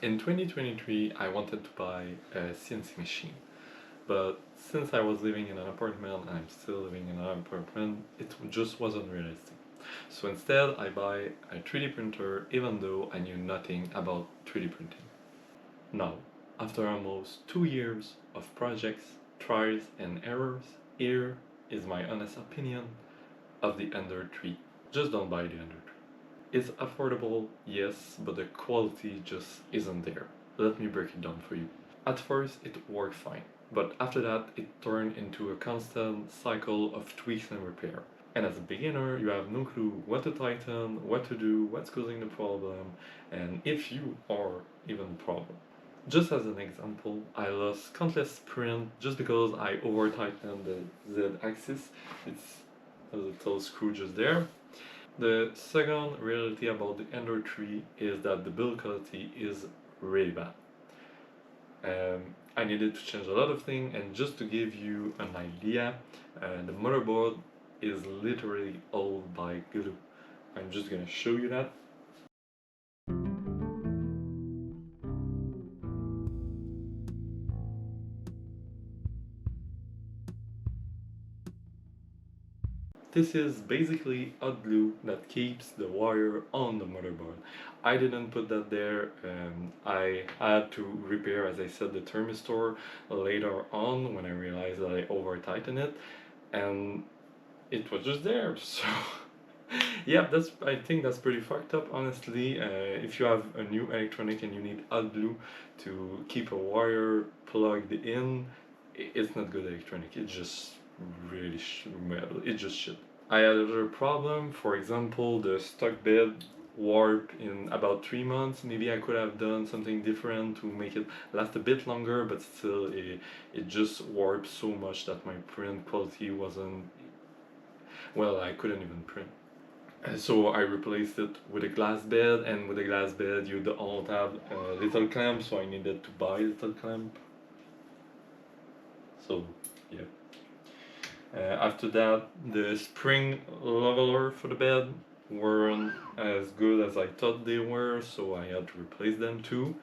In 2023, I wanted to buy a CNC machine, but since I was living in an apartment and I'm still living in an apartment, it just wasn't realistic. So instead, I buy a 3D printer even though I knew nothing about 3D printing. Now, after almost 2 years of projects, trials, and errors, here is my honest opinion of the Ender 3. Just don't buy the Ender 3. It's affordable, yes, but the quality just isn't there. Let me break it down for you. At first, it worked fine, but after that, it turned into a constant cycle of tweaks and repair. And as a beginner, you have no clue what to tighten, what to do, what's causing the problem, and if you are even the problem. Just as an example, I lost countless print just because I over tightened the Z axis. It's a little screw just there. The second reality about the Ender 3 is that the build quality is really bad. I needed to change a lot of things, and just to give you an idea, the motherboard is literally all by glue. I'm just gonna show you that. This is basically hot glue that keeps the wire on the motherboard. I didn't put that there. I had to repair, as I said, the thermistor later on when I realized that I over tightened it, and it was just there. So yeah, I think that's pretty fucked up, honestly. If you have a new electronic and you need hot glue to keep a wire plugged in, it's not good electronic. It's just really well, it's just shit. I had another problem. For example, the stock bed warped in about 3 months. Maybe I could have done something different to make it last a bit longer, but still, it just warped so much that my print quality wasn't, well, I couldn't even print. So I replaced it with a glass bed, and with a glass bed you don't have a little clamp, so I needed to buy a little clamp. So yeah. After that, the spring leveler for the bed weren't as good as I thought they were, so I had to replace them too.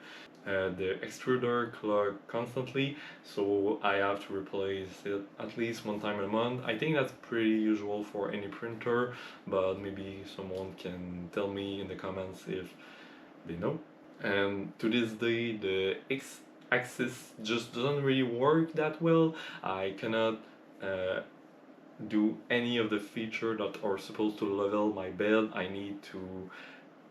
The extruder clogged constantly, so I have to replace it at least one time a month. I think that's pretty usual for any printer, but maybe someone can tell me in the comments if they know. And to this day, the X-axis just doesn't really work that well. I cannot uh, do any of the features that are supposed to level my bed. I need to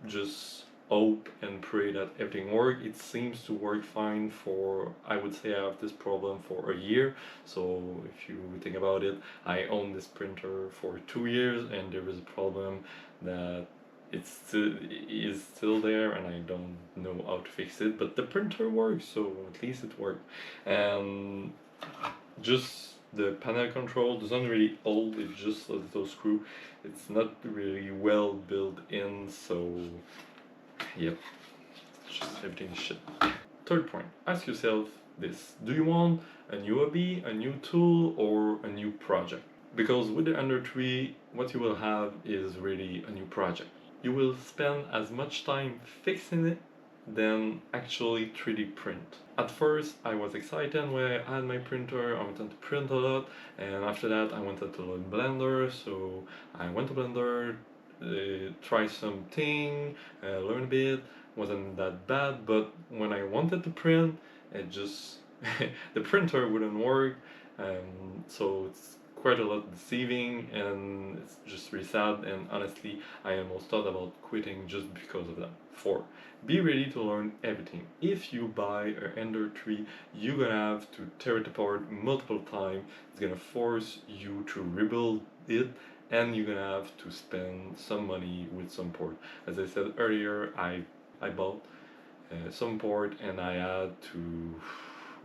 just hope and pray that everything works. It seems to work fine for, I would say I have this problem for a year. So if you think about it, I own this printer for 2 years and there is a problem that is still there and I don't know how to fix it, but the printer works, so at least it worked. And just the panel control doesn't really hold, it's just a little screw. It's not really well built in, so yep, just everything is shit. Third point, ask yourself this: do you want a new hobby, a new tool, or a new project? Because with the Ender 3, what you will have is really a new project. You will spend as much time fixing it than actually 3D print. At first, I was excited when I had my printer, I wanted to print a lot, and after that I wanted to learn Blender, so I went to Blender, tried something, learned a bit, wasn't that bad, but when I wanted to print, it just, the printer wouldn't work, so it's quite a lot deceiving and it's just really sad, and honestly I almost thought about quitting just because of that. 4. Be ready to learn everything. If you buy an Ender 3, you're gonna have to tear it apart multiple times. It's gonna force you to rebuild it, and you're gonna have to spend some money with some port. As I said earlier, I bought some port and I had to,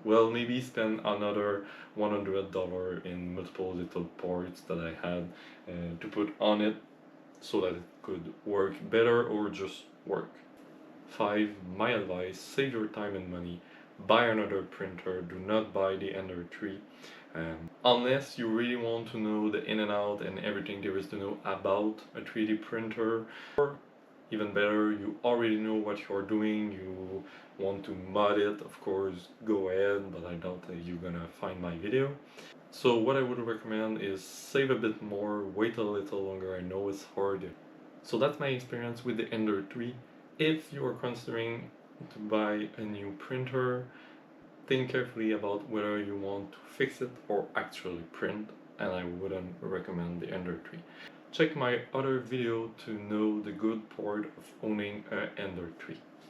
well, maybe spend another $100 in multiple little ports that I had to put on it so that it could work better or just work. 5. My advice: save your time and money. Buy another printer. Do not buy the Ender 3. Unless you really want to know the in and out and everything there is to know about a 3D printer, or even better, you already know what you're doing, you want to mod it, of course, go ahead, but I doubt that you're gonna find my video. So what I would recommend is save a bit more, wait a little longer. I know it's hard. So that's my experience with the Ender 3. If you are considering to buy a new printer, think carefully about whether you want to fix it or actually print, and I wouldn't recommend the Ender 3. Check my other video to know the good part of owning a Ender 3.